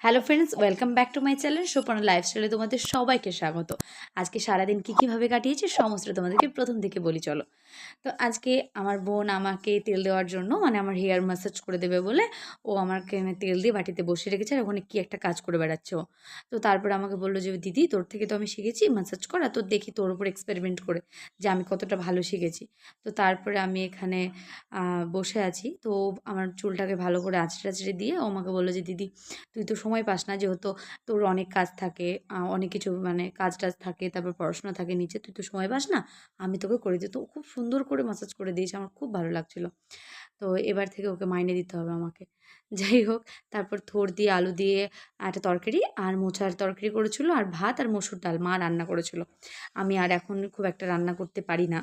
Hello friends, welcome back to my channel Suparna লাইফস্টাইলে তোমাদের সবাইকে স্বাগত। আজকে সারাদিন কীভাবে কাটিয়েছি সমস্ত তোমাদেরকে প্রথম থেকে বলি চলো। তো আজকে আমার বোন আমাকে তেল দেওয়ার জন্য মানে আমার হেয়ার ম্যাসাজ করে দেবে বলে ও আমাকে তেল দিয়ে বাটিতে বসিয়ে রেখেছে আর ওখানে কী একটা কাজ করে বেড়াচ্ছে ও। তো তারপরে আমাকে বললো যে দিদি তোর থেকে তো আমি শিখেছি ম্যাসাজ করা, তো দেখি তোর উপর এক্সপেরিমেন্ট করে যে আমি কতটা ভালো শিখেছি। তো তারপরে আমি এখানে বসে আছি, তো আমার চুলটাকে ভালো করে আঁচড়ে আঁচড়ে দিয়ে ও আমাকে বললো যে দিদি তুই তো সময় পাস না, যেহেতু তোর অনেক কাজ থাকে, অনেক কিছু মানে কাজ টাজ থাকে, তারপর পড়াশোনা থাকে নিচে, তুই তো সময় পাস না, আমি তোকে করে দিই। তো খুব সুন্দর করে ম্যাসাজ করে দিয়েছে, আমার খুব ভালো লাগছিলো। তো এবার থেকে ওকে মাইনে দিতে হবে আমাকে। যাই হোক, তারপর থোড় দিয়ে আলু দিয়ে একটা তরকারি আর মোচার তরকারি করেছিল, আর ভাত আর মসুর ডাল মা রান্না করেছিল। আমি আর এখন খুব একটা রান্না করতে পারি না,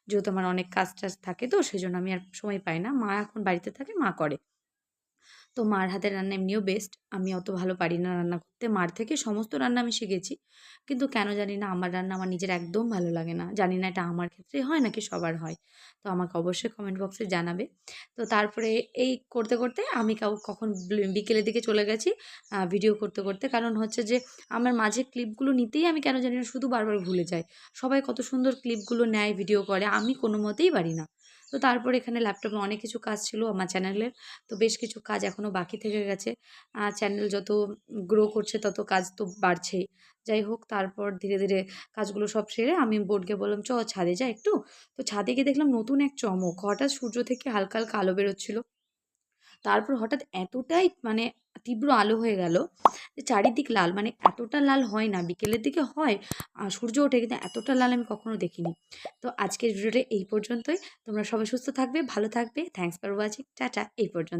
যেহেতু আমার অনেক কাজ টাজ থাকে, তো সেই জন্য আমি আর সময় পাই না। মা এখন বাড়িতে থাকে, মা করে। তো মার হাতের রান্না এমনিও বেস্ট। আমি অত ভালো পারি না রান্না করতে। মার থেকে সমস্ত রান্না আমি শিখেছি। কিন্তু কেন জানি না আমার রান্না আমার নিজের একদম ভালো লাগে না। জানি না এটা আমার ক্ষেত্রেই হয় নাকি সবার হয়। তো আমাকে অবশ্যই কমেন্ট বক্সে জানাবে। তো তারপরে এই করতে, করতে আমি কখন বিকেলের দিকে চলে গেছি ভিডিও করতে, করতে। কারণ হচ্ছে যে আমার মাঝে ক্লিপগুলো নিতেই আমি কেন জানি না শুধু বারবার ভুলে যাই। সবাই কত সুন্দর ক্লিপগুলো নেয়, ভিডিও করে। আমি কোনো মতেই পারি না। তো তারপরে এখানে ল্যাপটপে অনেক কিছু কাজ ছিল আমার চ্যানেলের। তো বেশ কিছু কাজ এখনও বাকি থেকে গেছে। চ্যানেল যত গ্রো করছে তত কাজ তো বাড়ছেই। যাই হোক, তারপর ধীরে, ধীরে কাজগুলো সব সেরে আমি বোনকে বললাম, ছাদে যাই একটু।" তো ছাদে গিয়ে দেখলাম নতুন এক চমক। হঠাৎ সূর্য থেকে হালকা, হালকা আলো বেরোচ্ছিল। তারপর হঠাৎ এতটাই মানে তীব্র আলো হয়ে গেল যে চারিদিক লাল। মানে এতটা লাল হয় না, বিকেলের দিকে হয় সূর্য ওঠে, কিন্তু এতটা লাল আমি কখনো দেখিনি। তো আজকের ভিডিওটা এই পর্যন্তই। তোমরা সবাই সুস্থ থাকবে, ভালো থাকবে। Thanks for watching. টাটা, এই পর্যন্ত।